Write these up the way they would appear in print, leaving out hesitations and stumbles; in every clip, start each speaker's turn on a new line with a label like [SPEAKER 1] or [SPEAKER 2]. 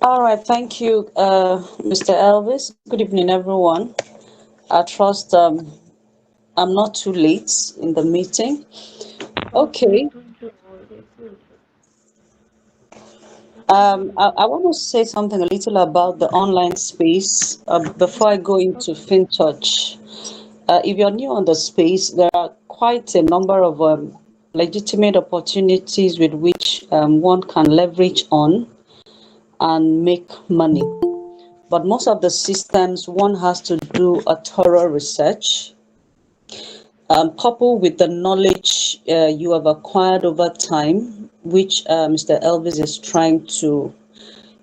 [SPEAKER 1] All right, thank you, Mr. Elvis. Good evening, everyone. I trust I'm not too late in the meeting. Okay, I want to say something a little about the online space before I go into FinTouch. If you're new on the space, there are quite a number of legitimate opportunities with which one can leverage on and make money. But most of the systems, one has to do a thorough research, coupled with the knowledge you have acquired over time, which Mr. Elvis is trying to,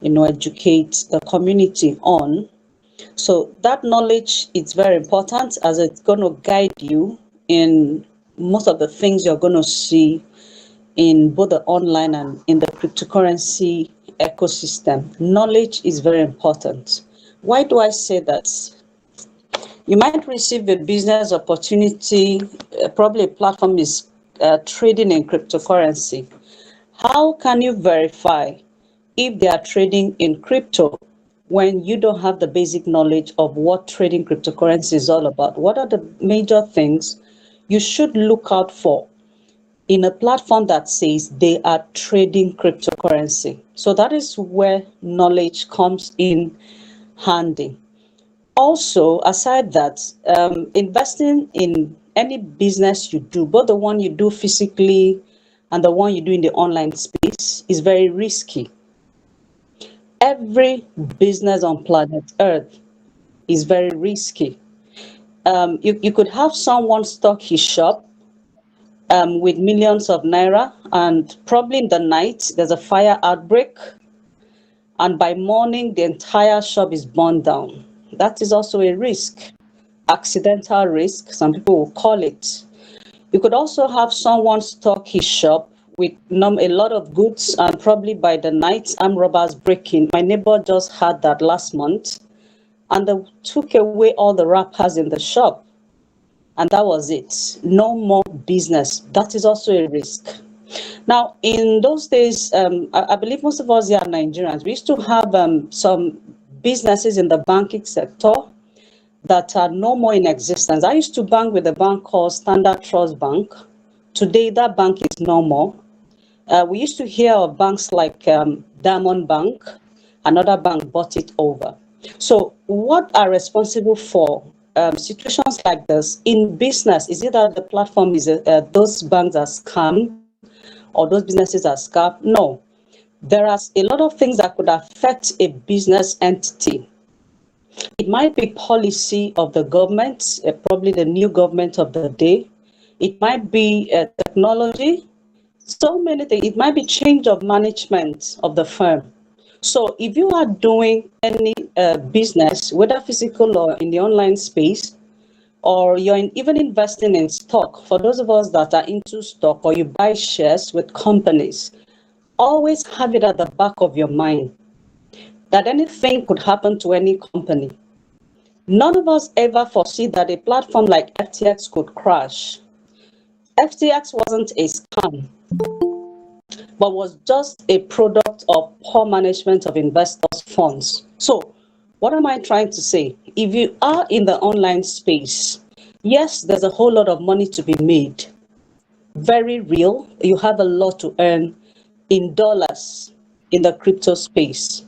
[SPEAKER 1] educate the community on. So that knowledge is very important as it's going to guide you in most of the things you're going to see in both the online and in the cryptocurrency ecosystem. Knowledge is very important. Why do I say that? You might receive a business opportunity, probably a platform is trading in cryptocurrency. How can you verify if they are trading in crypto when you don't have the basic knowledge of what trading cryptocurrency is all about? What are the major things you should look out for in a platform that says they are trading cryptocurrency? So that is where knowledge comes in handy. Also, aside that, investing in any business you do, both the one you do physically and the one you do in the online space, is very risky. Every business on planet Earth is very risky. You could have someone stock his shop with millions of naira, and probably in the night there's a fire outbreak, and by morning the entire shop is burned down. That is also a risk, accidental risk, some people will call it. You could also have someone stock his shop with a lot of goods, and probably by the night, armed robbers break in. My neighbor just had that last month, and they took away all the wrappers in the shop, and that was it. No more business. That is also a risk. Now, in those days, I believe most of us here are Nigerians. We used to have some businesses in the banking sector that are no more in existence. I used to bank with a bank called Standard Trust Bank. Today, that bank is no more. We used to hear of banks like Diamond Bank. Another bank bought it over. So, what are responsible for situations like this in business? Is it that the platform is those banks are scam or those businesses are scam? No. There are a lot of things that could affect a business entity. It might be policy of the government, probably the new government of the day. It might be technology, so many things. It might be change of management of the firm. So if you are doing any business, whether physical or in the online space, or even investing in stock, for those of us that are into stock or you buy shares with companies, always have it at the back of your mind that anything could happen to any company. None of us ever foresee that a platform like FTX could crash. FTX wasn't a scam, but was just a product of poor management of investors' funds. So, what am I trying to say? If you are in the online space, yes, there's a whole lot of money to be made. Very real. You have a lot to earn in dollars in the crypto space.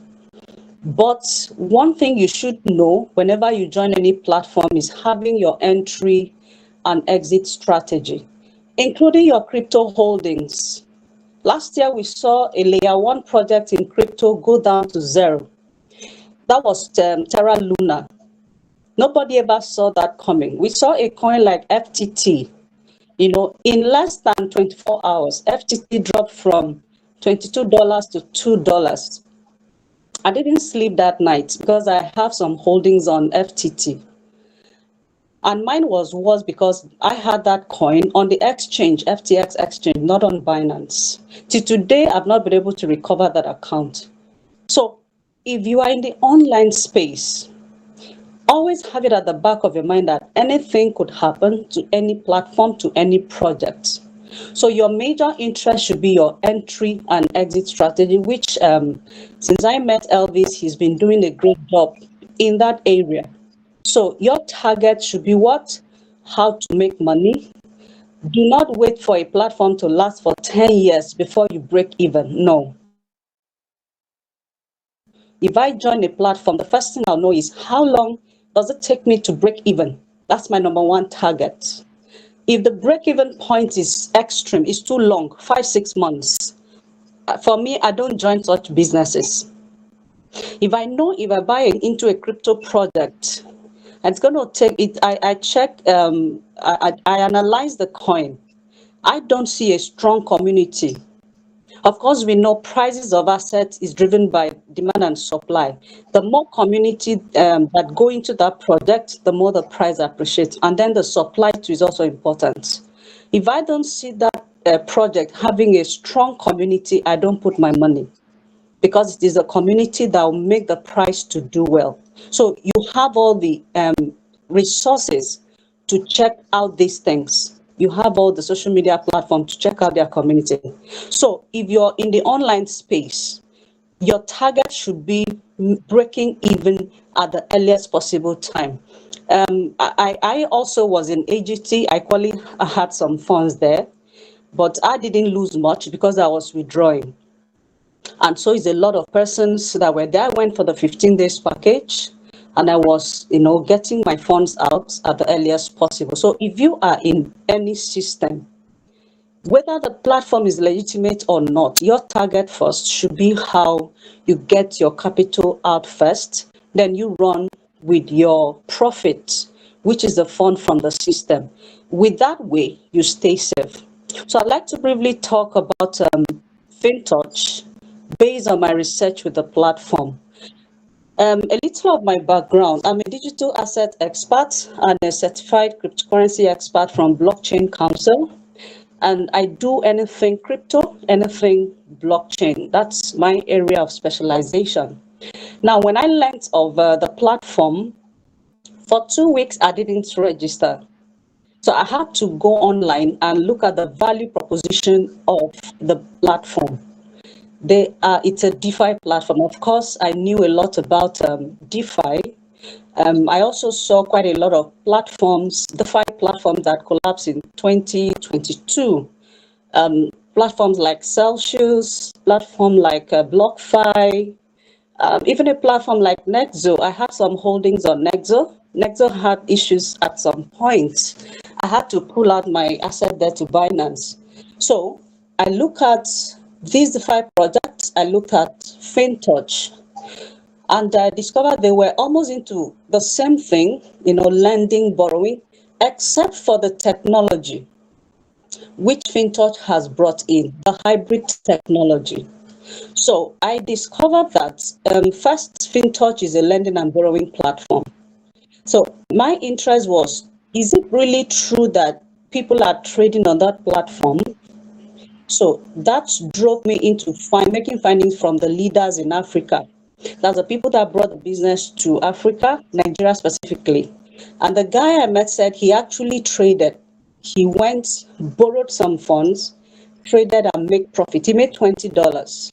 [SPEAKER 1] But one thing you should know whenever you join any platform is having your entry and exit strategy, including your crypto holdings. Last year, we saw a layer one project in crypto go down to zero. That was Terra Luna. Nobody ever saw that coming. We saw a coin like FTT. In less than 24 hours, FTT dropped from $22 to $2. I didn't sleep that night because I have some holdings on FTT. And mine was worse because I had that coin on the exchange, FTX exchange, not on Binance. Till today, I've not been able to recover that account. So if you are in the online space, always have it at the back of your mind that anything could happen to any platform, to any project. So your major interest should be your entry and exit strategy, which since I met Elvis, he's been doing a great job in that area. So your target should be what? How to make money. Do not wait for a platform to last for 10 years before you break even. No. If I join a platform, the first thing I'll know is how long does it take me to break even? That's my number one target. If the break-even point is extreme, it's too long, 5, 6 months, for me, I don't join such businesses. If I know if I buy into a crypto project, it's going to take it. I check, I analyze the coin. I don't see a strong community. Of course, we know prices of assets is driven by demand and supply. The more community that go into that project, the more the price appreciates. And then the supply too is also important. If I don't see that project having a strong community, I don't put my money, because it is a community that will make the price to do well. So you have all the resources to check out these things. You have all the social media platforms to check out their community. So if you're in the online space, your target should be breaking even at the earliest possible time. I also was in AGT. I had some funds there, but I didn't lose much because I was withdrawing. And so it's a lot of persons that were there. I went for the 15 days package, and I was, getting my funds out at the earliest possible. So if you are in any system, whether the platform is legitimate or not, your target first should be how you get your capital out first. Then you run with your profit, which is the fund from the system. With that way, you stay safe. So I'd like to briefly talk about 𝗧𝗥𝗔𝗜𝗡𝗧 based on my research with the platform. A little of my background: I'm a digital asset expert and a certified cryptocurrency expert from Blockchain Council. And I do anything crypto, anything blockchain. That's my area of specialization. Now, when I learned of the platform, for 2 weeks, I didn't register. So I had to go online and look at the value proposition of the platform. It's a DeFi platform. Of course, I knew a lot about DeFi. I also saw quite a lot of platforms, DeFi platforms that collapsed in 2022. Platforms like Celsius, platform like BlockFi, even a platform like Nexo. I had some holdings on Nexo. Nexo had issues at some point. I had to pull out my asset there to Binance. So I look at these DeFi projects. I looked at 𝗧𝗥𝗡𝗜𝗧, and I discovered they were almost into the same thing, lending, borrowing, except for the technology, which 𝗧𝗥𝗡𝗧 has brought in, the hybrid technology. So I discovered that first, 𝗧𝗧𝗧𝗧 is a lending and borrowing platform. So my interest was, is it really true that people are trading on that platform? So that drove me into making findings from the leaders in Africa. That's the people that brought the business to Africa, Nigeria specifically. And the guy I met said he actually traded. He went, borrowed some funds, traded and made profit. He made $20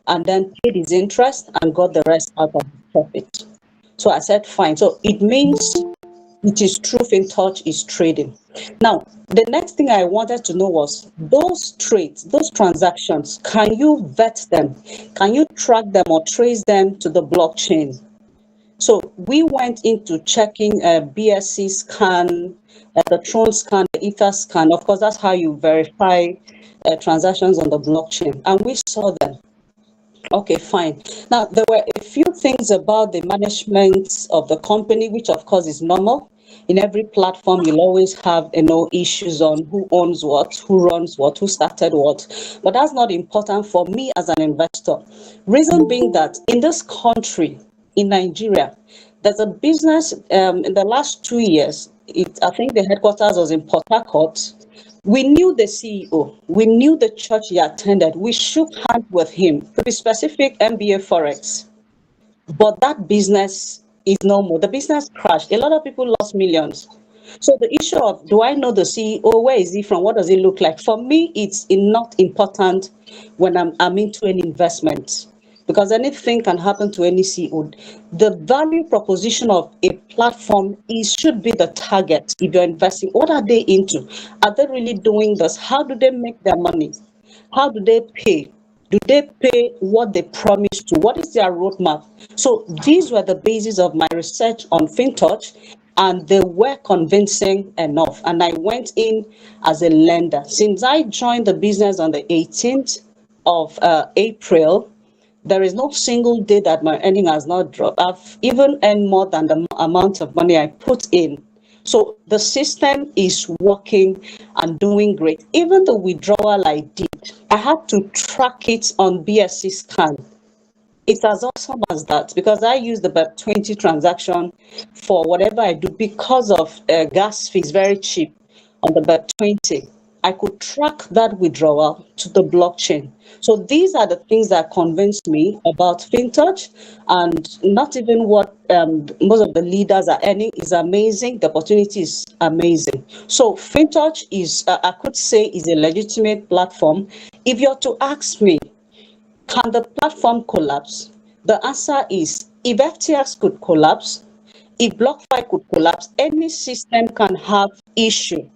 [SPEAKER 1] and then paid his interest and got the rest out of the profit. So I said, fine. So it means it is true 𝗧𝗧𝗧𝗧 is trading. Now, the next thing I wanted to know was those trades, those transactions, can you vet them? Can you track them or trace them to the blockchain? So we went into checking BSC scan, the Tron scan, the Ether scan. Of course, that's how you verify transactions on the blockchain. And we saw them. Okay, fine. Now, there were a few things about the management of the company, which of course is normal. In every platform, you'll always have issues on who owns what, who runs what, who started what. But that's not important for me as an investor. Reason being that in this country, in Nigeria, there's a business in the last 2 years. I think the headquarters was in Port Harcourt. We knew the CEO. We knew the church he attended. We shook hands with him. To be specific, MBA Forex. But that business is no more. The business crashed. A lot of people lost millions. So the issue of, do I know the CEO? Where is he from? What does he look like? For me, it's not important when I'm into an investment, because anything can happen to any CEO. The value proposition of a platform is should be the target. If you're investing, what are they into? Are they really doing this? How do they make their money? How do they pay? Do they pay what they promise to? What is their roadmap? So these were the basis of my research on FinTouch, and they were convincing enough. And I went in as a lender. Since I joined the business on the 18th of April, there is no single day that my earning has not dropped. I've even earned more than the amount of money I put in. So the system is working and doing great. Even the withdrawal I did, I had to track it on BSC scan. It's as awesome as that, because I use the BEP20 transaction for whatever I do because of gas fees, very cheap on the BEP20. I could track that withdrawal to the blockchain. So these are the things that convinced me about FinTouch, and not even what most of the leaders are earning is amazing. The opportunity is amazing. So FinTouch is, I could say, is a legitimate platform. If you're to ask me, can the platform collapse? The answer is, if FTX could collapse, if BlockFi could collapse, any system can have issue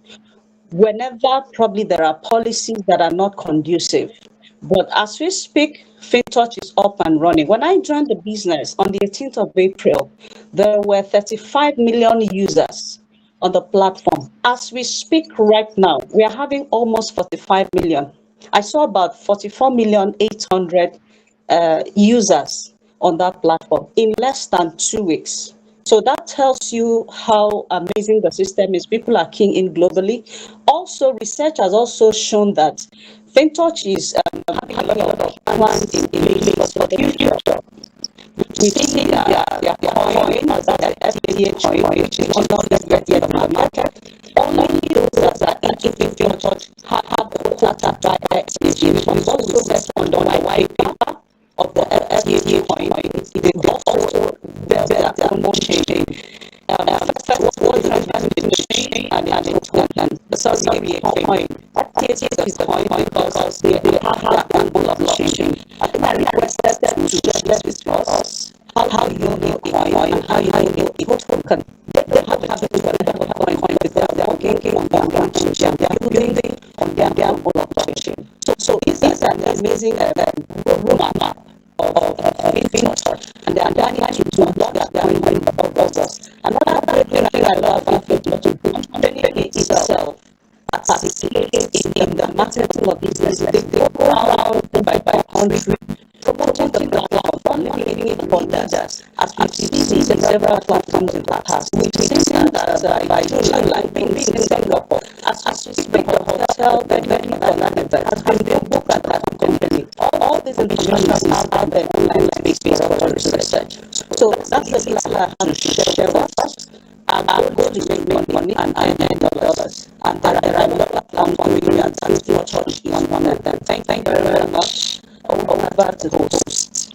[SPEAKER 1] whenever probably there are policies that are not conducive. But as we speak, FinTouch is up and running. When I joined the business on the 18th of April, there were 35 million users on the platform. As we speak right now, we are having almost 45 million. I saw about 44,800,000 users on that platform in less than 2 weeks. So that tells you how amazing the system is. People are keying in globally. Also, research has also shown that FinTouch is having a lot of plans in place for the future. We've seen their coin, that FTA coin, which is not yet on the market. Only those that are into FinTouch have the quota by FTA, which was also set on the white paper of the FTA coin. It also bears their promotion. First, what is the chain and the coin? FTA is the coin because they have their own blockchain. I think I requested them to share this with us. How you know a coin and how you know a token. They don't have to do whatever coin because they are working on their blockchain. They are building on their own blockchain. So these are an amazing roadmap of FinTouch, and they are trying to block their coin above us. Another great thing I love about FinTouch is the company itself participates in the marketing of business. They go around by country promoting the platform, only leaving it for that. As we've seen in several platforms in the past, we've seen that by like being in Singapore, as we speak, the hotel venue for that event has been booked at that company. All these information is out there online space for our research. So that's the thing I have to share with us. Our goal is to make money and earn dollars. And there are a lot of platforms for you, and FinTouch is one of them. Thank you very much. Over to the host.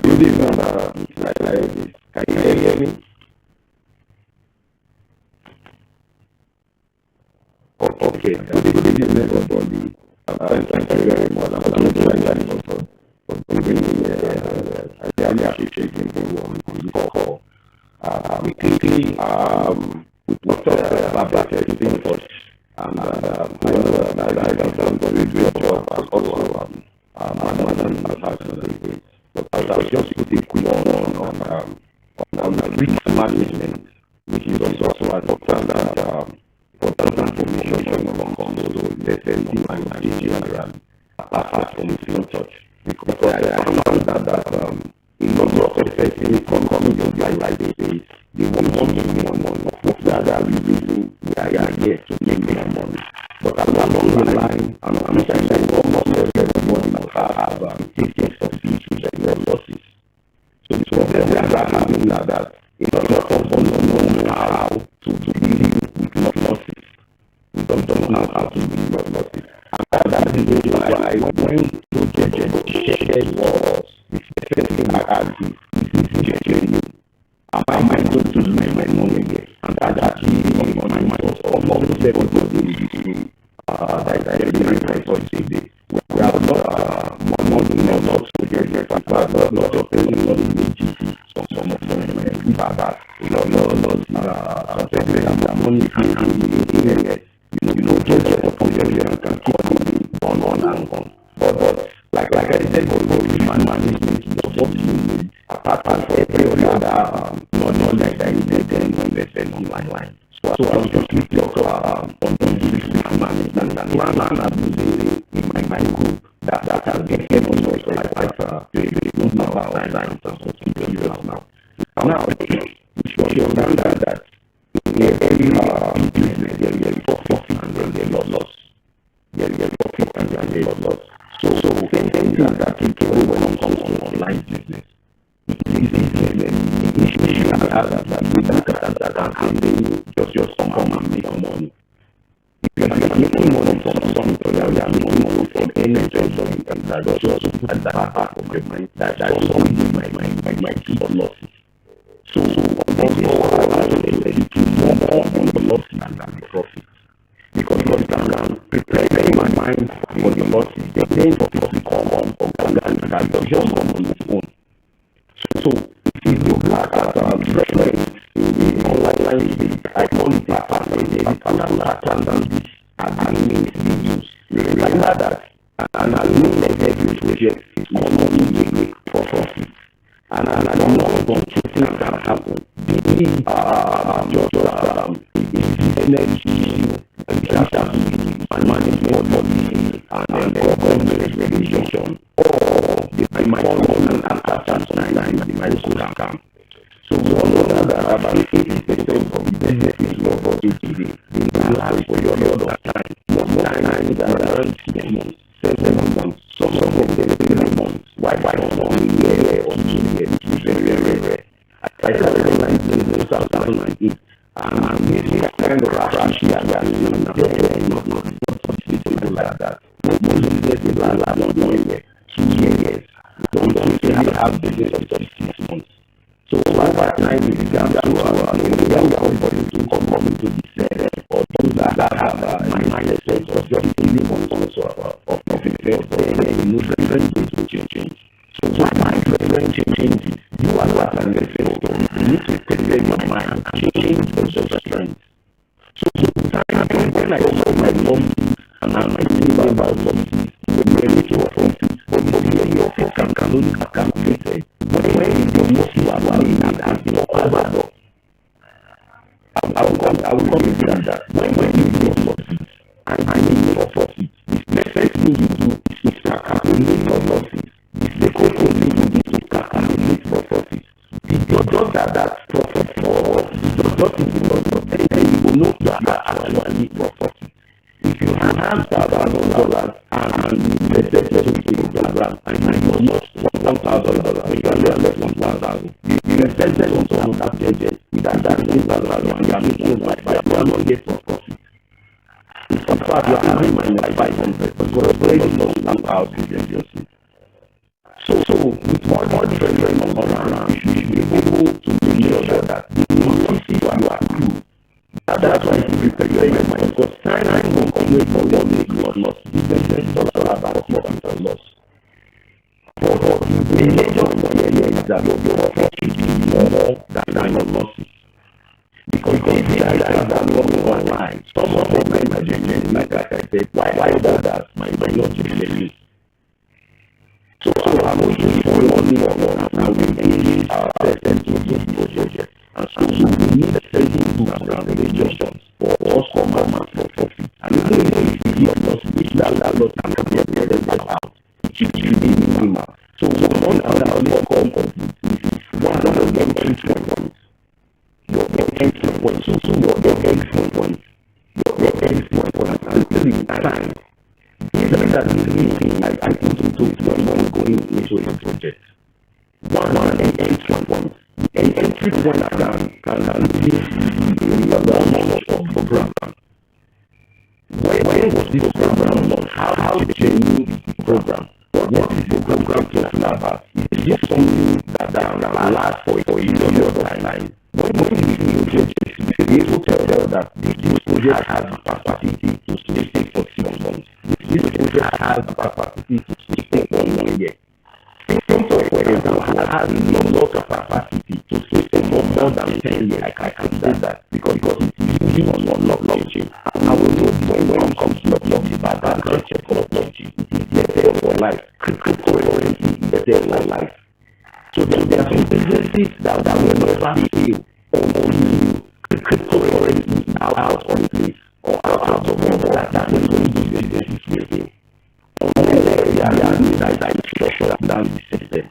[SPEAKER 2] Good evening, like, can you hear me? Okay, good evening, everybody. Thank you very much. I'm going to thank you for being here. I really appreciate you on the call. We quickly, we talked about everything first, and I know that I have done a very great job as also, Madam has had. But I was just putting quick on risk management, which is also an important information from console. invested online generally, apart from film touch. Because I found that in lots of effective coming of like they want to make money. Folks that are releasing, they are here to make their money. But along the line, I'm saying almost everybody must have taken some issues and your losses. So the problem that are having now that a lot of us don't know how to deal with losses. We don't know how to deal with losses. And that is the reason why when project shared was the first thing I asked is genuine. Am I going to lose my money here? And that actually on my mind was almost everybody between that very first day. We have not money, not so genuine, but not just money, some of them we have that. Money you know, just a population can keep on and on. But like I said, management is what you need. Apart from every other knowledge that is then invested online. So I was just looking on this management and one abusing in my group that has been able to good number of times now. Now, we should understand that in every business there is profit and there is loss. There is profit and there is loss. So same thing that people when it comes to online business. The issue I have that we look at that and then just come and make money. If you are making money from something, you are making money from any job, and that also at the back of my mind that also is my key for losses. So I was ready to more on the losses than the profit. Because I'm preparing my mind for the losses, the pain of profit come on and that does just come on its own. So if you look at reference in the online space, I call it a pattern and this admin videos. Remember that an admin every project is commonly make for profit. And I don't know what things can happen. Maybe just business issue, and management policy, and government regulation, or they might fall on after some time, they might go scam. So we all know that about 80% of the business is not for today. They last for your lot of time. More time than 6 months, 7 months, some of them 3 months. Why don't we hear or 2 years? It is very rare. I started online business in 2008, and this kind of rash here, not people like that. Most businesses are not doing it 2 years. Don't really have business of 6 months. So over time we began to everybody to come into this or those that have mindset of just giving on of profit then you know different things will change. So when my preference changes, you are not an investor. You need to prepare your mind and change your strength. So when I saw my mom and I'm thinking about something, when you're ready to profit, when your profit can only be calculated. But when the most you are running and your overload, I will come with that. When you do profit, and I need your profit, the first thing you do is to calculate your losses. The second thing you do is to calculate your profit. Just that profit for just in the loss of then you will know that actually profit. If you have $1,000 and you invested in a program and you lost $1,000, you are left with $1,000. You invested on some of that budget with that $1,000 and you are making like $500. You are not yet for profit. In fact, you are earning like $500, but you are already lost $1,000. So with more different around, you should be able to make sure that you see you are good. That's why you prepare your mind, because time will always make loss. Business is all about profit and loss. But the nature of the area is that your profit should be more than your losses. Because they are that online. Some of them are genuine, like I said, why others might not be genuine. So I'm looking for money and we engage ourselves into this project. And so we need a certain tools and regulations for us commanders for profit. And even if you see your loss So your exit point, your exit point, until the time. These are the things I put into when going into a project. One entry point. An entry point can be a launch of program. When was this program launched? How did you use the program? What is the program talking about? Is this something that can last for a period of time? When you do project, you should be able to tell that this project has the capacity to stay for 6 months. This project has the capacity to stay for 1 year. For example, has a lot of capacity to stay for more than 10 years. I can say that because it is using on blockchain. I will know when it comes to blockchain, background check of blockchain, it is there for life. Cryptocurrency is there for life. So there are some businesses that will never fail until cryptocurrency out of place or out of one that is going to be businesses fail. Until they are structured down the system.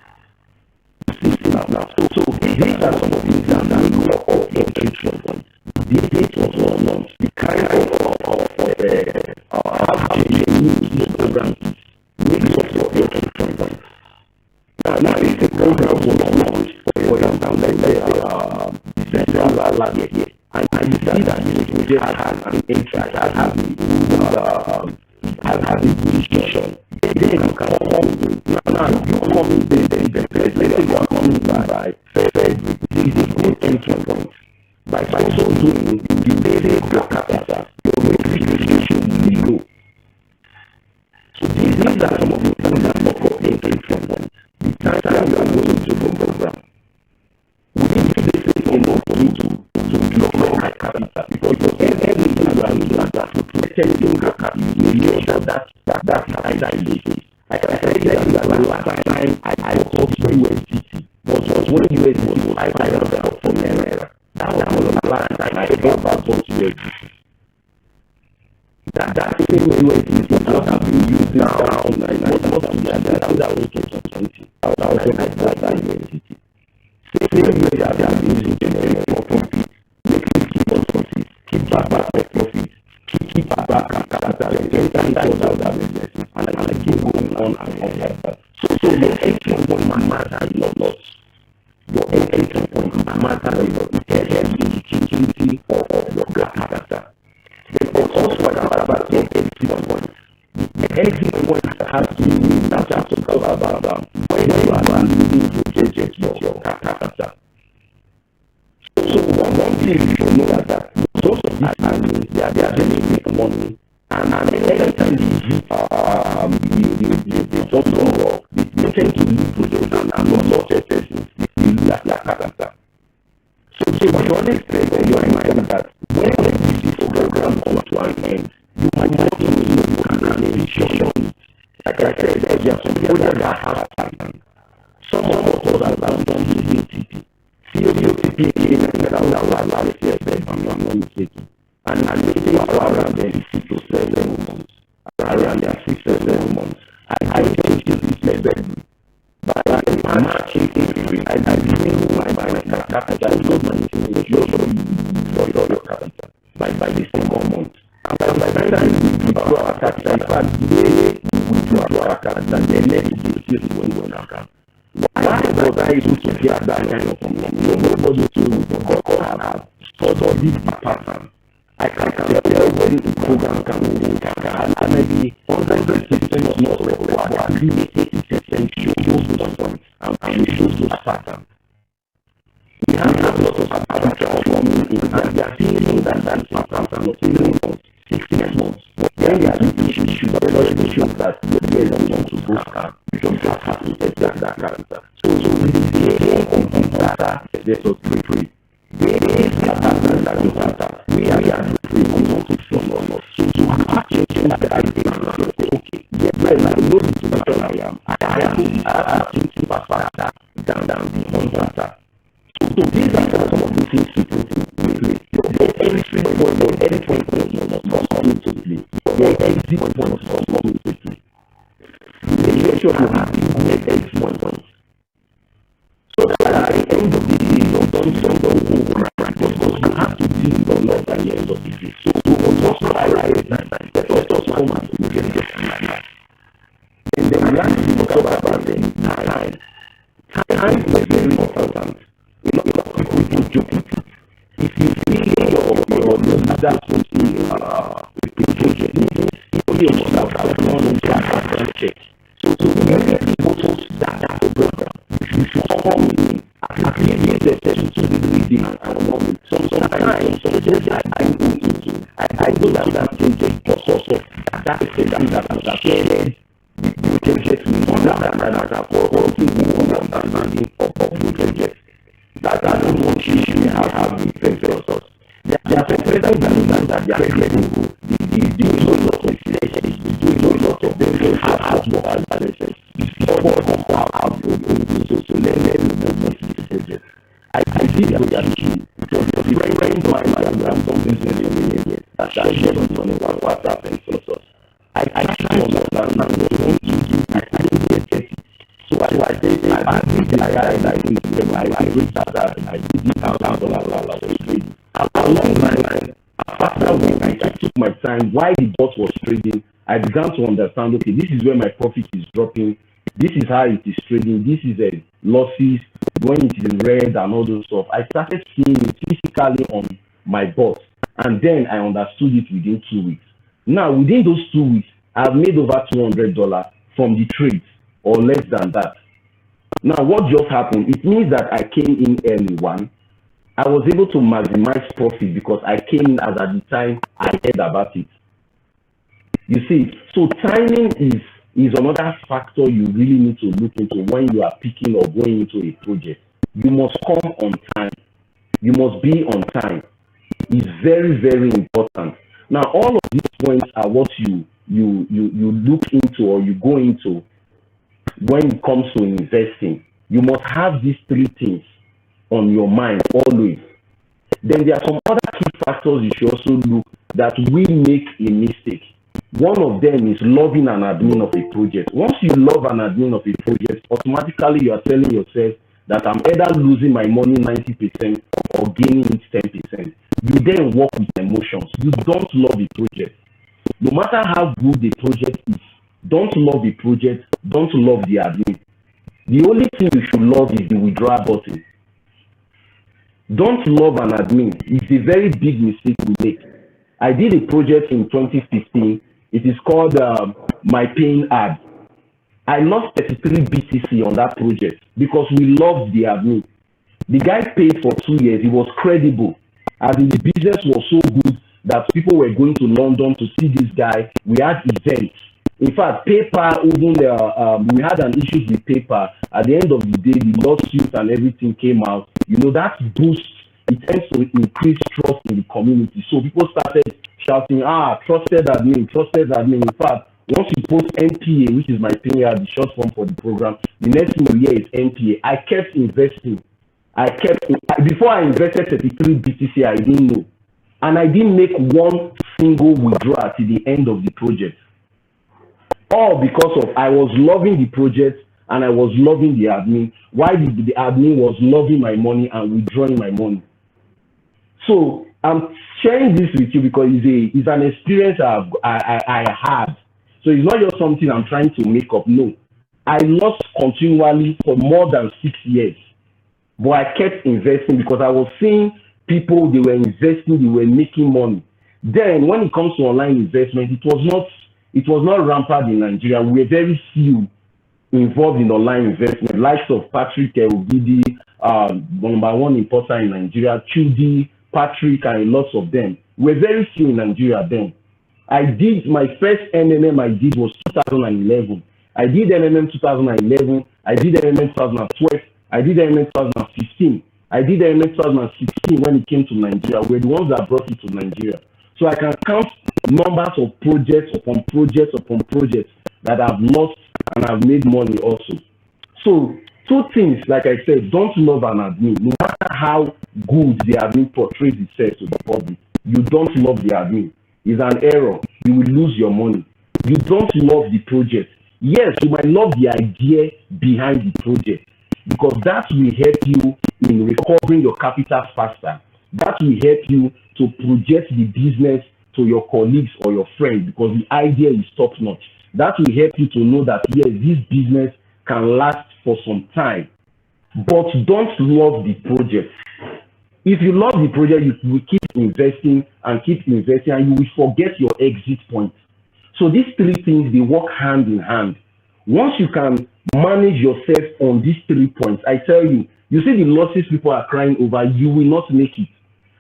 [SPEAKER 2] Now. So these are some of the things that look for entry points. This was one month. The kind of how to use the program makes up your entry points. Now if the program was launched, for example, like December last year, and you see that the project has an interest, has a position. Then you can come in. Now you come in the let's say you are coming by February. This is a good entry point. By so doing, you delay your capital, your registration will be low. So these are some of the things that look for entry point. The time you are going to the program, we need to be able for you to look for my capital because every year you are looking at to protecting your capital. You know that is like I said, that last time I bought USDT was when USDT was 500 for Naira. That was the last time I ever bought USDT. That same USDT would have been used now. That was 2020. I bought that USDT. Same way that they have been using generate more profit, making keep on profit, keep back profit, keep back capital, and other businesses, and I keep going on and on like that. So your entry point matters a lot. Your entry point matters a lot. It helps in the security of your capital. But also about your entry point. The entry point has to be not just about when you are using to project your capital. So one thing you should know that most of these admins, they are generating money, and every time they don't work, they tend to lose projects and not lost their persons, they lose their capital. So you always say when you are in mind that when this program comes to an end, you might not be able to initiation. Like I said, there are some people that have time. Some of us are done using TP. COTP came and said, I'm not mistaken. And they were around 6 to 7 months. Around 6 to 7 months. I think it is February. But I'm actually thinking, I didn't know my capital is not managing for your capital by the second month. And by the time we do our capital, in fact, we do our capital, then let it be going on. Why was I able to get that kind of money? Nobody told me to have because of this pattern. I can tell when the program can move and maybe 100% is not required, but at least 80% shows those points and shows those patterns. We have a lot of patterns forming in and they are seeing that patterns are not 3 months, 16 months. When they are the issues, the resolution shows that they don't want to go scam. You don't have to get that character. So this is the complete data. There's a free. There is a pattern that you have. We are free on to from or not. So you have to change the idea and say, okay, well, I know the situation I am. I have to keep a factor down the contractor. So these are some of the things people do. Your entry point must come into play. Your exit point must come into play. Make sure you have the exit point. So that at the end of the day, you don't go right because you have to deal end of the day. So just prioritize. Let us come and do it. And then we have to talk about time. Time is very important. People joke. If you see your leader in a project, he must have gone into a check. So many people that program, you should come in at the end of the session to the reading and all. Sometimes I do that project because of that thing that was shared. The project is understanding of project. That I don't want you to have with professors. They are professors that they are credible. They do a lot of research. They do a lot of them have more analysis. Before how to learn the project. I see that because the friends of mine have done business that share on WhatsApp and so. I try to understand now what you want to do. I don't get it. So I did it. I reached out that I did it along the line. After when I took my time, why the bot was trading, I began to understand, okay, this is where my profit is dropping. This is how it is trading. This is a losses when it is red and all those stuff. I started seeing it physically on my bot, and then I understood it within 2 weeks. Now, within those 2 weeks, I've made over $200 from the trades, or less than that. Now, what just happened? It means that I came in early one. I was able to maximize profit because I came in as at the time I heard about it. You see, so timing is another factor you really need to look into when you are picking or going into a project. You must come on time. You must be on time. It's very, very important. Now, all of these points are what you look into or you go into when it comes to investing. You must have these three things on your mind always. Then there are some other key factors you should also look that will make a mistake. One of them is loving an admin of a project. Once you love an admin of a project, automatically you are telling yourself that I'm either losing my money 90% or gaining it 10%. You then work with emotions. You don't love a project. No matter how good the project is, don't love the project, don't love the admin. The only thing you should love is the withdrawal button. Don't love an admin. It's a very big mistake we make. I did a project in 2015. It is called My Paying Ad. I lost 33 BTC on that project because we loved the admin. The guy paid for 2 years. He was credible. And the business was so good that people were going to London to see this guy. We had events. In fact, PayPal, even we had an issue with PayPal. At the end of the day, the lawsuit and everything came out. You know, that boosts, it tends to increase trust in the community. So people started shouting, trusted admin, trusted admin. In fact, once you post NPA, which is my thing, the short form for the program, the next thing you hear is NPA. I kept investing. Before I invested 33 BTC, I didn't know. And I didn't make one single withdrawal to the end of the project. All because of I was loving the project and I was loving the admin. Why the admin was loving my money and withdrawing my money. So I'm sharing this with you because it's an experience I had. So it's not just something I'm trying to make up. No, I lost continually for more than 6 years. But I kept investing because I was seeing people, they were investing, they were making money. Then when it comes to online investment, it was not rampant in Nigeria. We were very few involved in online investment, likes of 𝗕𝗨𝗦𝗧𝗧, #1 importer in Nigeria, 𝗕𝗨𝗦𝗧𝗧, Patrick, and lots of them. We were very few in Nigeria then. I did my first MMM I did was 2011. I did MMM 2011. I did MMM 2012. I did MMM 2015. I did MMM 2016 when it came to Nigeria. We're the ones that brought it to Nigeria. So I can count numbers of projects upon projects upon projects that I've lost and I've made money also. So two things, like I said, don't love an admin. No matter how good the admin portrays itself to the public, you don't love the admin. It's an error. You will lose your money. You don't love the project. Yes, you might love the idea behind the project because that will help you in recovering your capital faster. That will help you to project the business to your colleagues or your friends because the idea is top notch. That will help you to know that yes, this business can last for some time. But don't love the project. If you love the project, you will keep investing and you will forget your exit point. So these three things, they work hand in hand. Once you can manage yourself on these 3 points, I tell you, you see the losses people are crying over, you will not make it.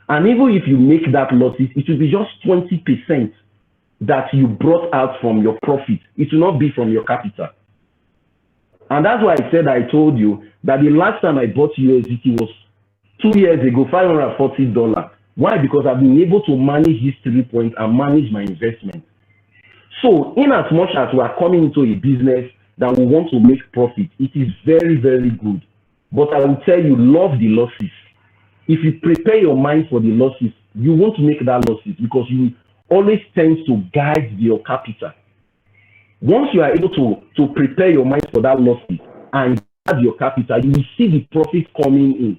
[SPEAKER 2] And even if you make that losses, it will be just 20% that you brought out from your profit. It will not be from your capital. And that's why I told you that the last time I bought USDT was 2 years ago, $540. Why? Because I've been able to manage these 3 points and manage my investment. So in as much as we are coming into a business that we want to make profit, it is very, very good. But I will tell you, love the losses. If you prepare your mind for the losses, you won't make that losses because you always tend to guide your capital. Once you are able to prepare your mind for that losses and guide your capital, you will see the profit coming in.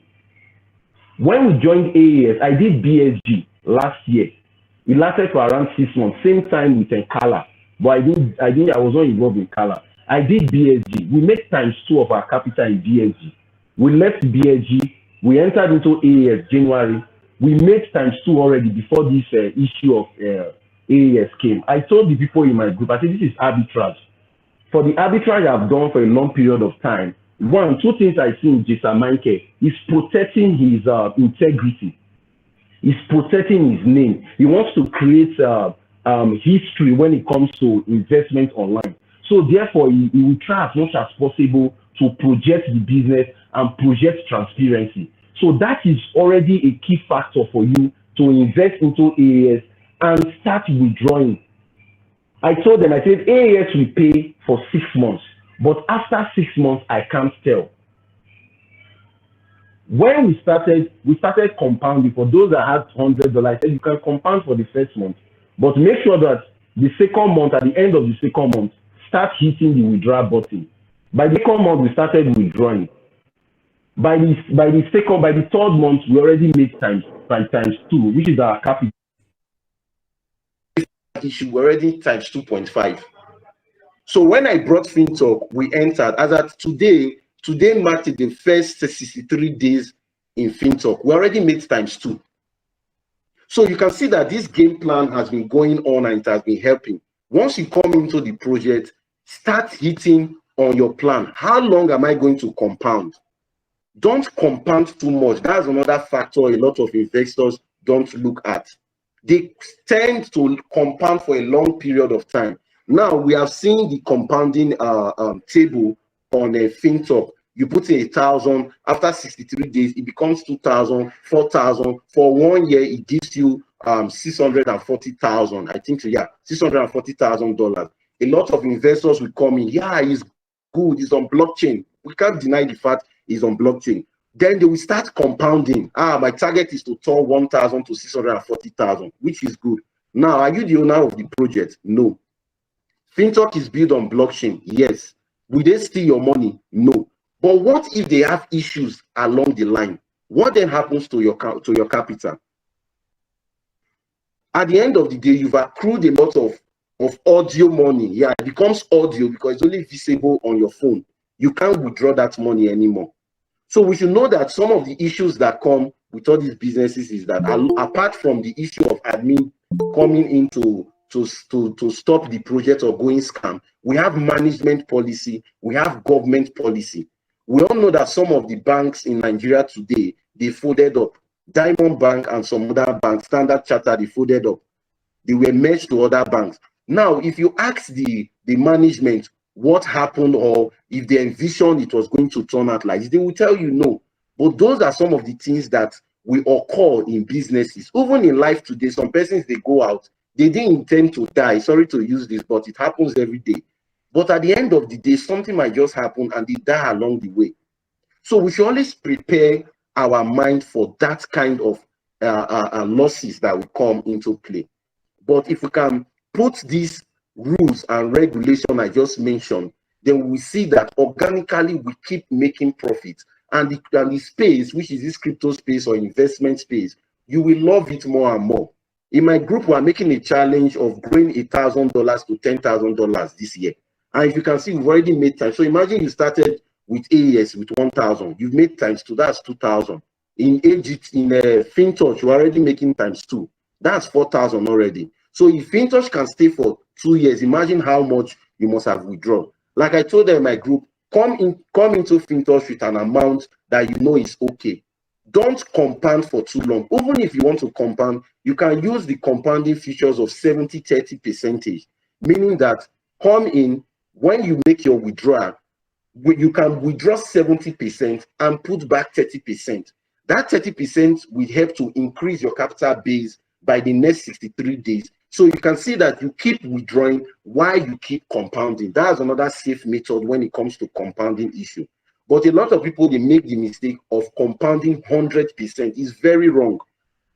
[SPEAKER 2] When we joined AAS, I did BSG last year. It lasted for around 6 months, same time with 𝗕𝗨𝗦𝗡. But I was not involved in 𝗕𝗨𝗦. I did BSG. We made ×2 of our capital in BSG. We left BSG. We entered into AAS January. We made ×2 already before this issue of AAS came. I told the people in my group, I said, this is arbitrage. For the arbitrage I've done for a long period of time, 2 things I see in 𝗧𝗥𝗔𝗜𝗡𝗦𝗡 is protecting his integrity. He's protecting his name. He wants to create history when it comes to investment online. So therefore, he will try as much as possible to project the business and project transparency. So that is already a key factor for you to invest into AAS and start withdrawing. I told them, I said, AAS will pay for 6 months, but after 6 months, I can't tell. When we started compounding. For those that had $100, I said you can compound for the first month, but make sure that the second month, at the end of the second month, start hitting the withdraw button. By the second month, we started withdrawing. By the 3rd month, we already made ×2, which is our capital.
[SPEAKER 3] Issue already ×2.5. So when I brought FinTalk, we entered as at today marked the first 63 days in FinTalk. We already made ×2. So you can see that this game plan has been going on and it has been helping. Once you come into the project, start hitting on your plan. How long am I going to compound? Don't compound too much. That's another factor a lot of investors don't look at. They tend to compound for a long period of time. Now we have seen the compounding table on a FinTalk. You put in 1,000, after 63 days, it becomes 2,000, 4,000. For 1 year, it gives you 640,000. I think so, yeah, $640,000. A lot of investors will come in. Yeah, it's good. It's on blockchain. We can't deny the fact it's on blockchain. Then they will start compounding. My target is to turn 1,000 to 640,000, which is good. Now, are you the owner of the project? No. FinTalk is built on blockchain. Yes. Will they steal your money? No. But what if they have issues along the line? What then happens to your capital? At the end of the day, you've accrued a lot of audio money. Yeah, it becomes audio because it's only visible on your phone. You can't withdraw that money anymore. So we should know that some of the issues that come with all these businesses is that apart from the issue of admin coming in to stop the project or going scam, we have management policy, we have government policy. We all know that some of the banks in Nigeria today, they folded up. Diamond Bank and some other banks, Standard Chartered, they folded up. They were merged to other banks. Now, if you ask the management what happened or if they envisioned it was going to turn out like this, they will tell you no. But those are some of the things that we occur in businesses. Even in life today, some persons, they go out, they didn't intend to die. Sorry to use this, but it happens every day. But at the end of the day, something might just happen and they die along the way. So we should always prepare our mind for that kind of losses that will come into play. But if we can put these rules and regulation I just mentioned, then we see that organically we keep making profits. And the space, which is this crypto space or investment space, you will love it more and more. In my group, we're making a challenge of growing $1,000 to $10,000 this year. And if you can see, we've already made time. So imagine you started with AES with 1,000. You've made times 2, that's 2,000. In AGT, in FinTouch, you're already making times 2. That's 4,000 already. So if FinTouch can stay for 2 years, imagine how much you must have withdrawn. Like I told them in my group, come into FinTouch with an amount that you know is okay. Don't compound for too long. Even if you want to compound, you can use the compounding features of 70-30 percentage, meaning that come in, when you make your withdrawal, you can withdraw 70% and put back 30%. That 30% will help to increase your capital base by the next 63 days. So you can see that you keep withdrawing while you keep compounding. That's another safe method when it comes to compounding issue. But a lot of people, they make the mistake of compounding 100%. It's very wrong.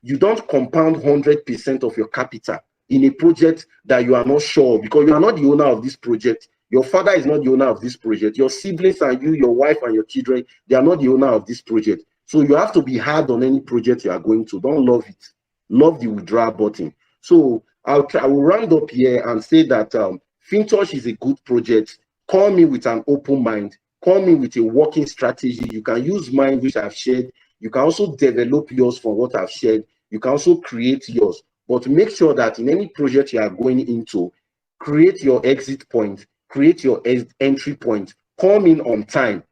[SPEAKER 3] You don't compound 100% of your capital in a project that you are not sure of, because you are not the owner of this project. Your father is not the owner of this project. Your siblings and you, your wife and your children, they are not the owner of this project. So you have to be hard on any project you are going to. Don't love it. Love the withdrawal button. So I will round up here and say that FinTouch is a good project. Call me with an open mind. Call me with a working strategy. You can use mine, which I've shared. You can also develop yours from what I've shared. You can also create yours. But make sure that in any project you are going into, create your exit point, create your entry point. Come in on time.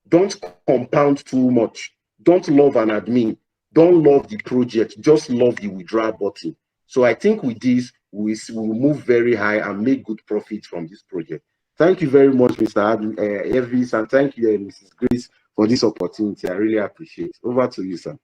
[SPEAKER 3] Don't compound too much. Don't love an admin. Don't love the project. Just love the withdrawal button. So I think with this, we will move very high and make good profits from this project. Thank you very much, Mr. Elvis, and thank you, Mrs. Grace, for this opportunity. I really appreciate it. Over to you, sir.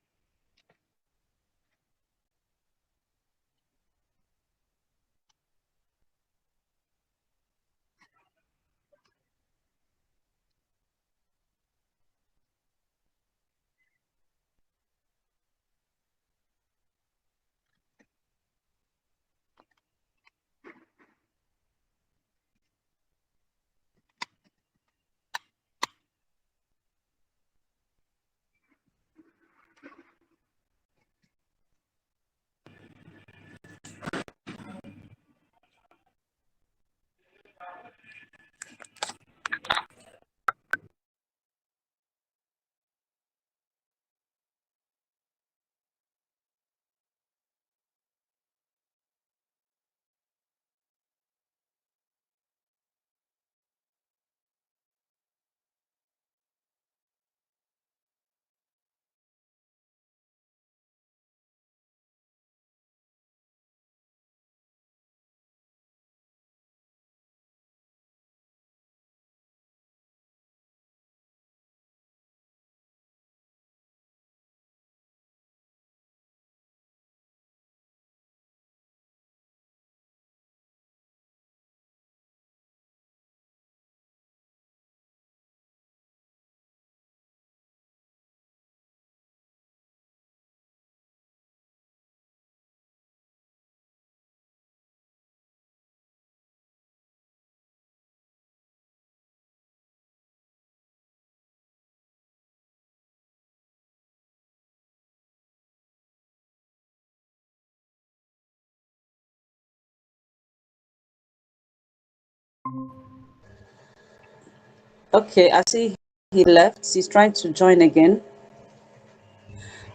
[SPEAKER 1] Okay, I see he left. He's trying to join again.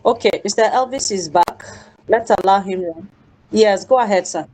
[SPEAKER 1] Okay, Mr. Elvis is back. Let's allow him run. Yes, go ahead, sir.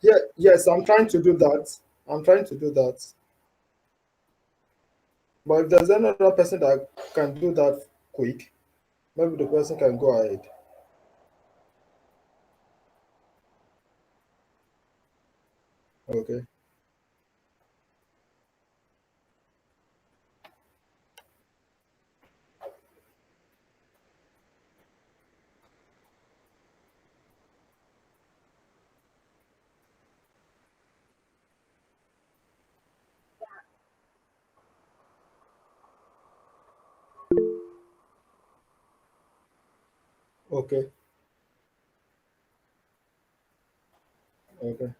[SPEAKER 4] Yeah, yes, I'm trying to do that. I'm trying to do that. But if there's another person that can do that quick, maybe the person can go ahead. Okay. Okay. Okay.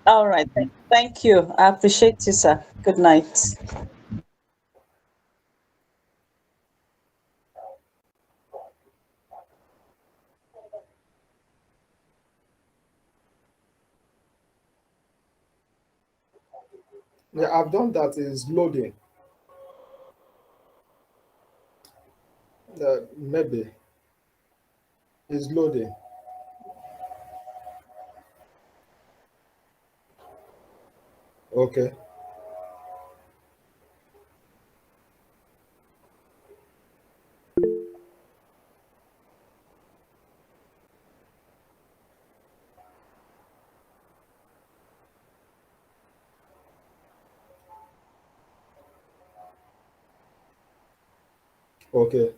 [SPEAKER 1] All right. Thank you. I appreciate you, sir. Good night.
[SPEAKER 4] Yeah, I've done that. Is loading. Maybe is loading. Okay. Okay.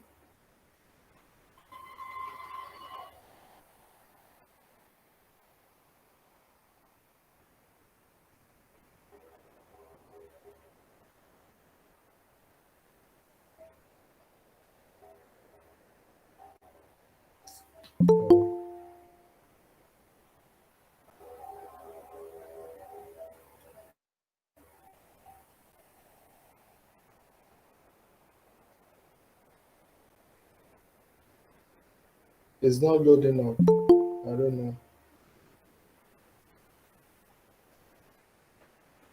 [SPEAKER 4] It's not loading up. I don't know.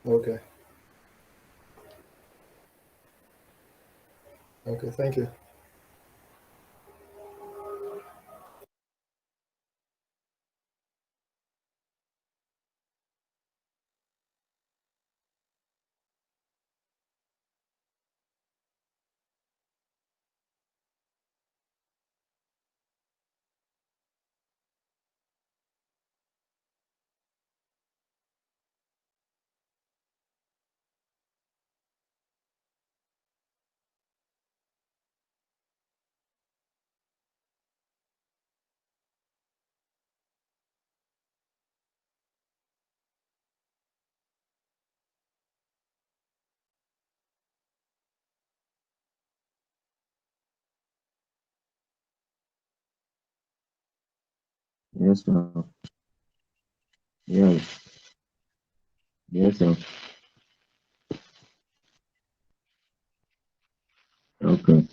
[SPEAKER 4] Okay. Okay. Thank you.
[SPEAKER 2] Yes, sir. Yes. Yes, sir. Okay.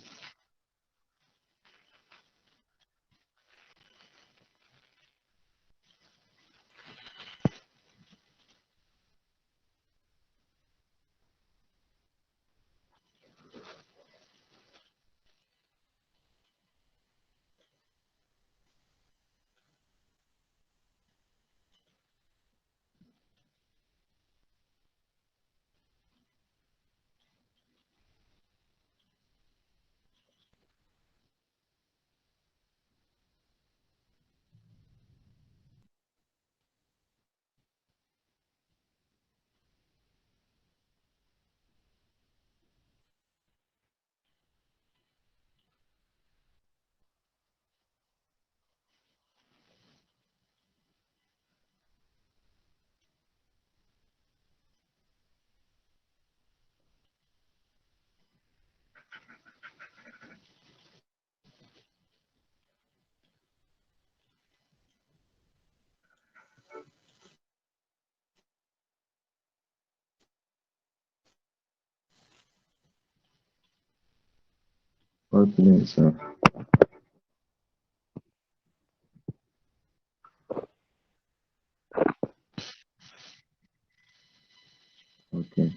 [SPEAKER 2] Okay, sir. Okay.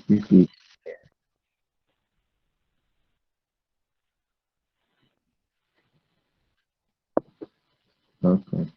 [SPEAKER 2] Quickly. Okay.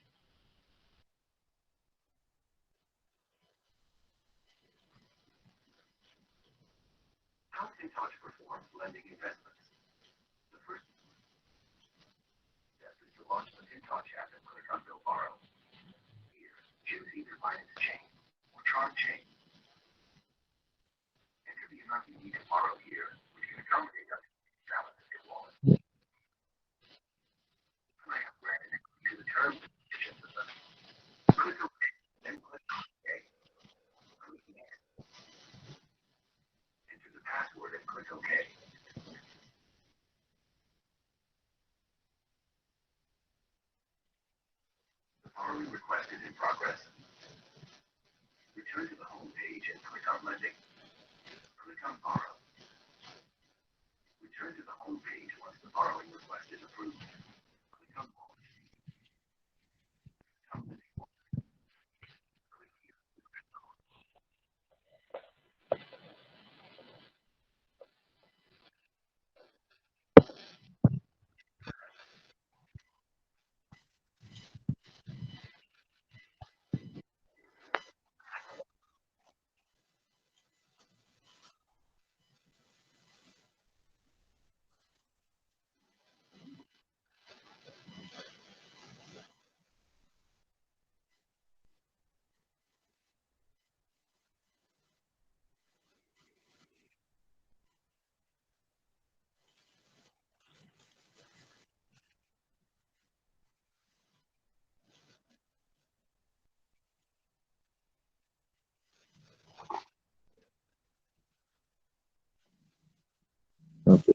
[SPEAKER 2] Okay.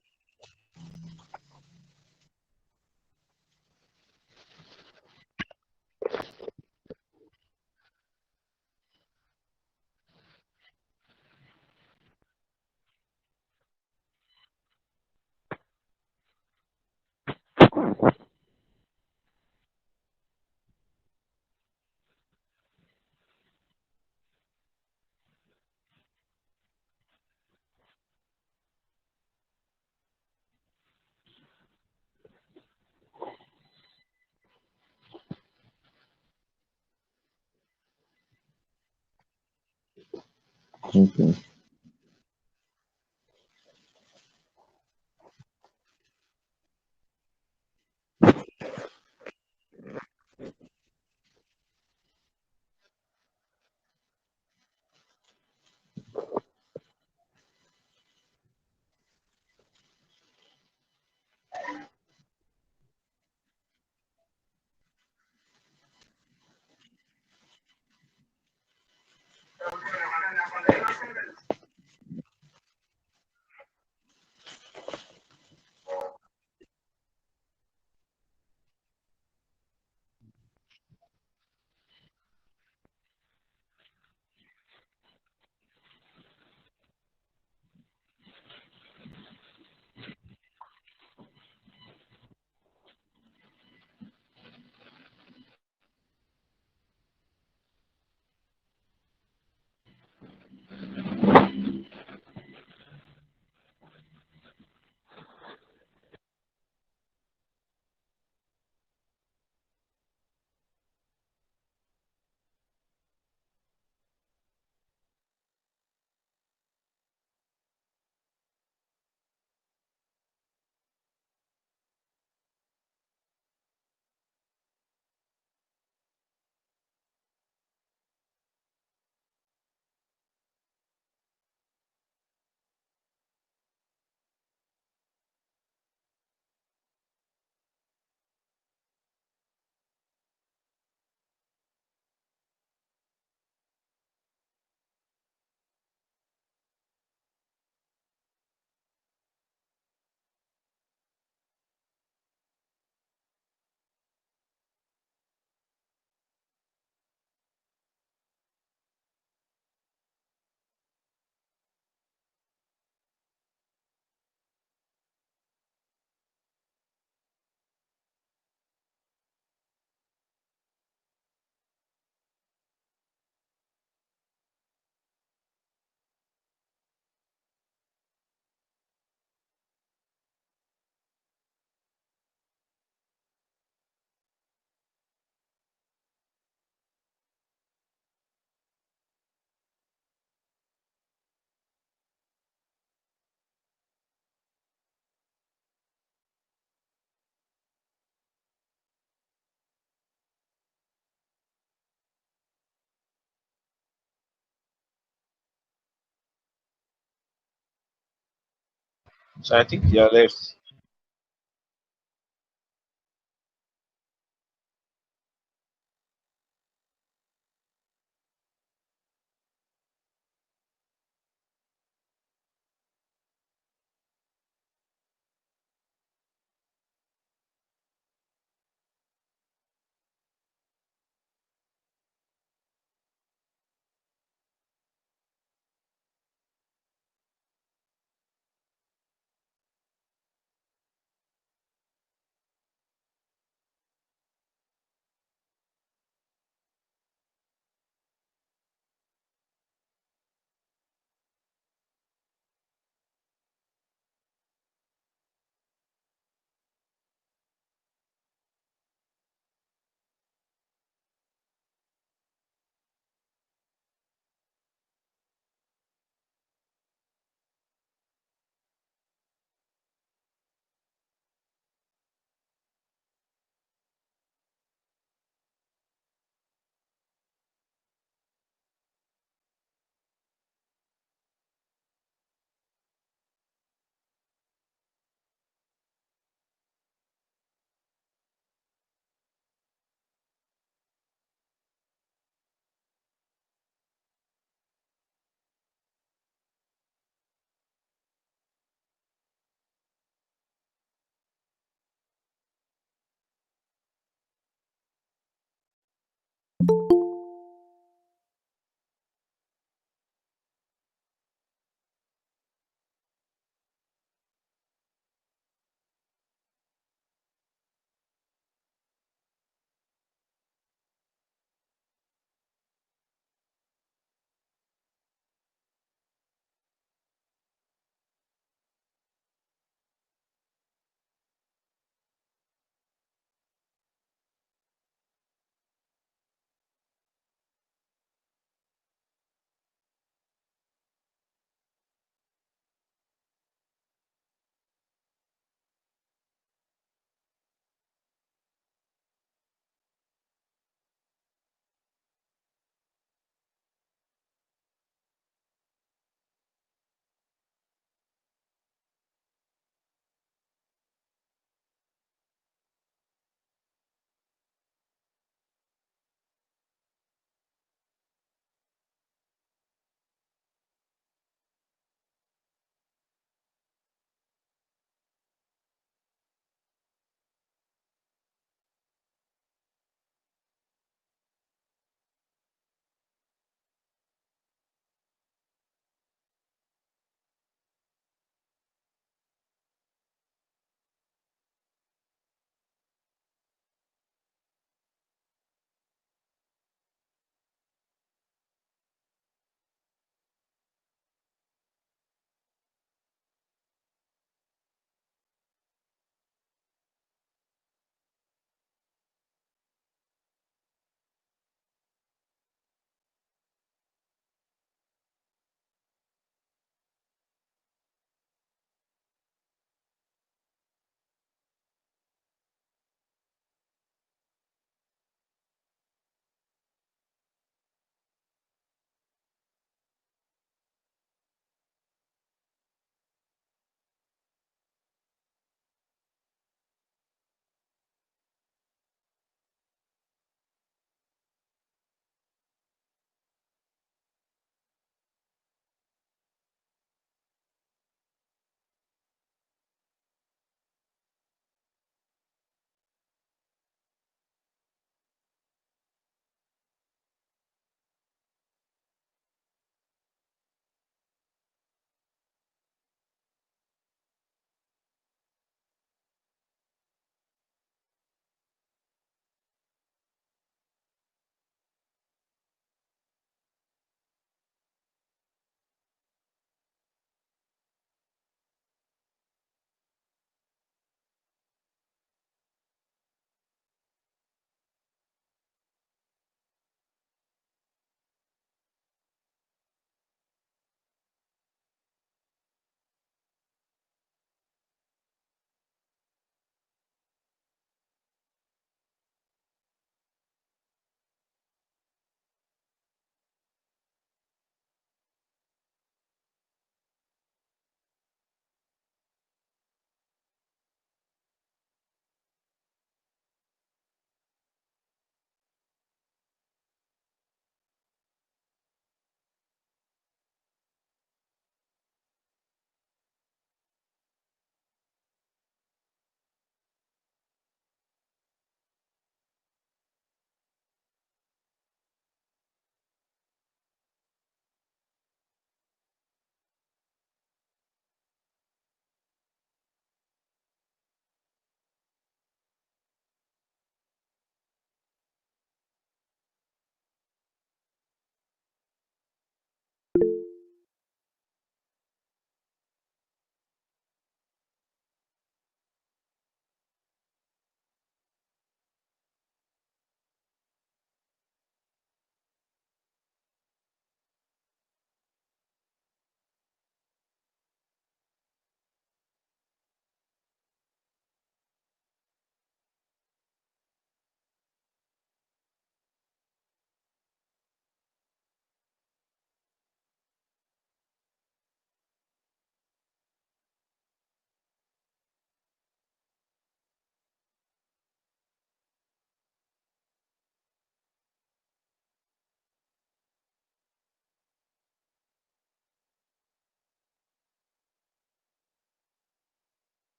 [SPEAKER 2] Okay.
[SPEAKER 5] So I think you're left.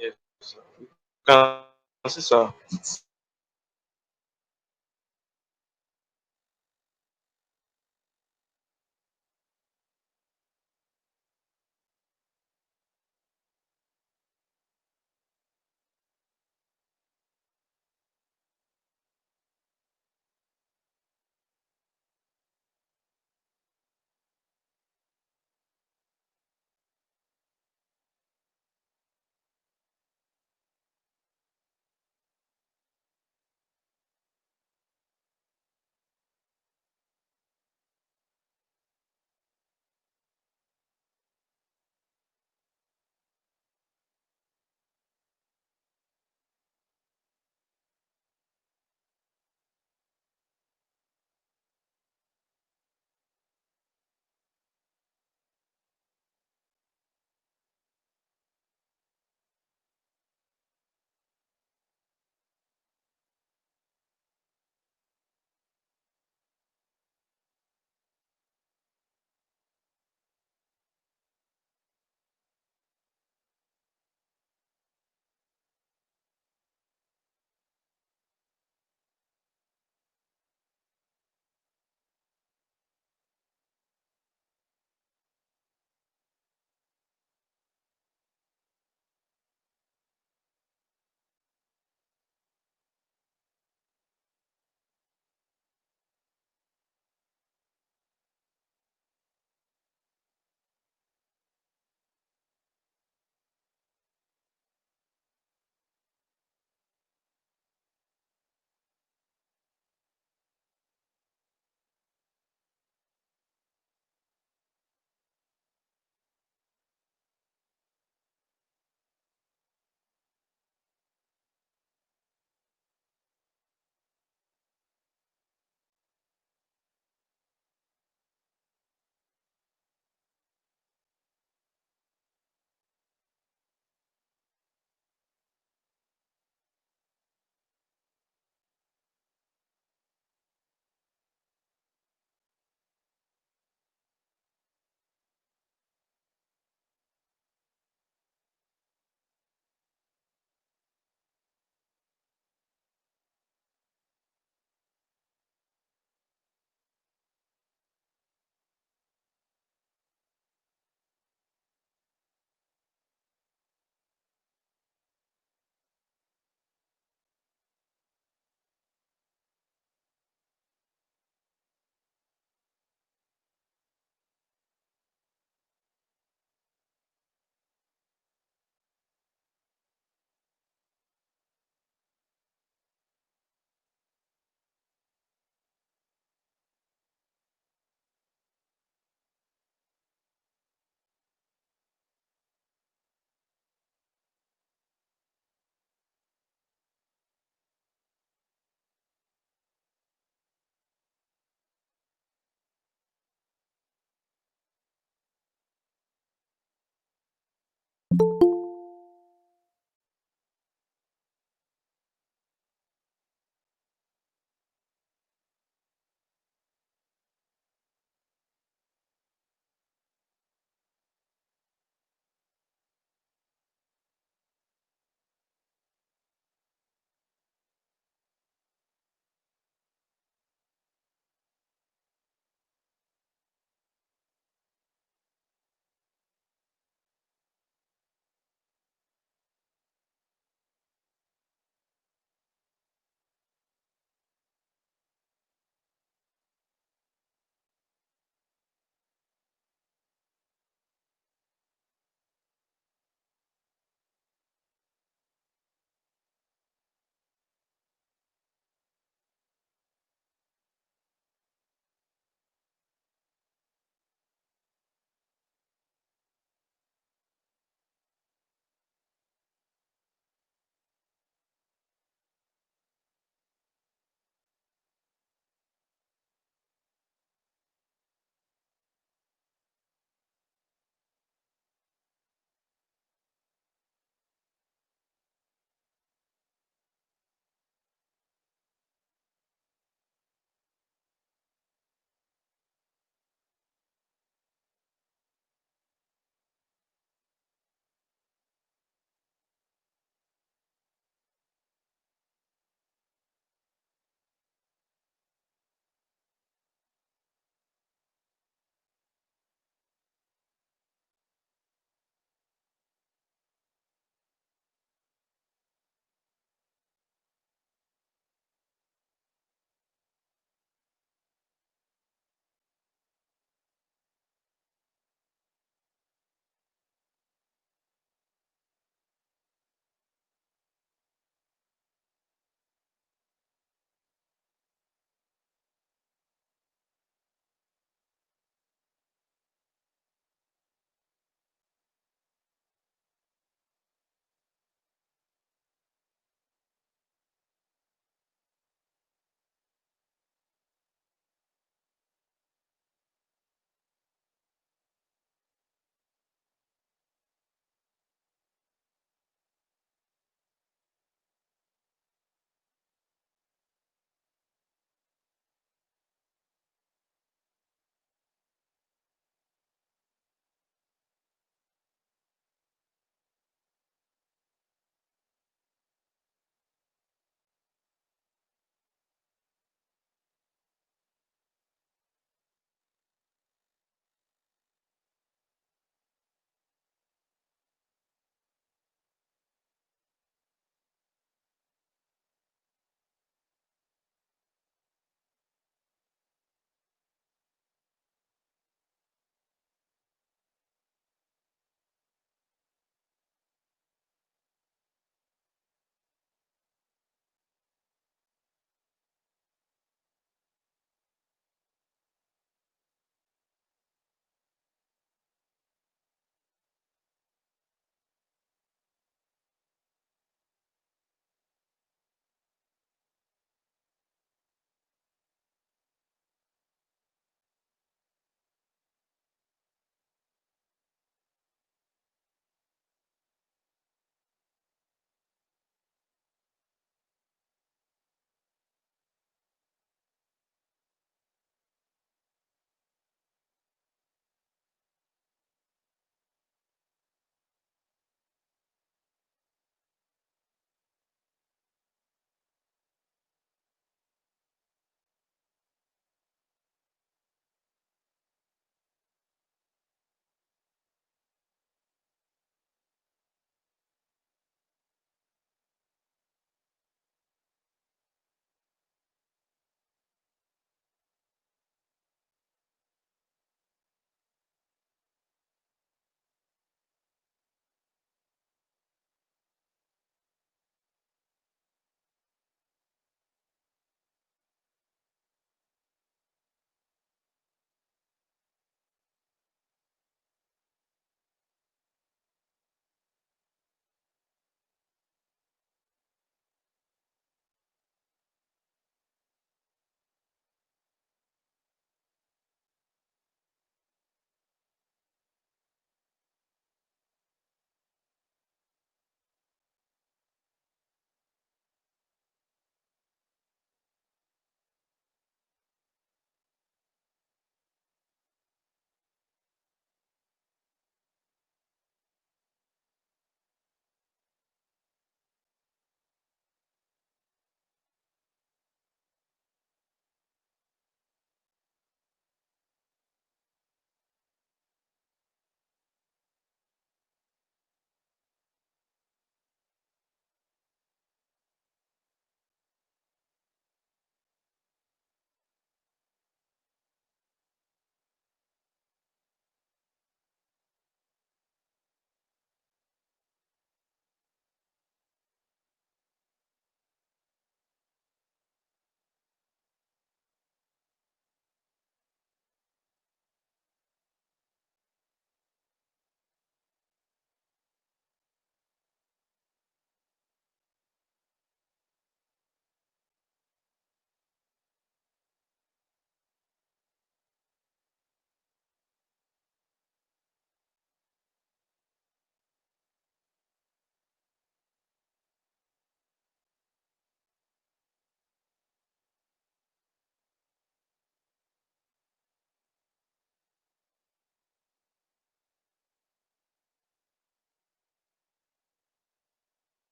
[SPEAKER 5] Yes, sir. You can see, sir.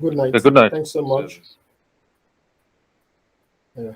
[SPEAKER 4] Good night.
[SPEAKER 6] Okay, good night.
[SPEAKER 4] Thanks so much. Yeah.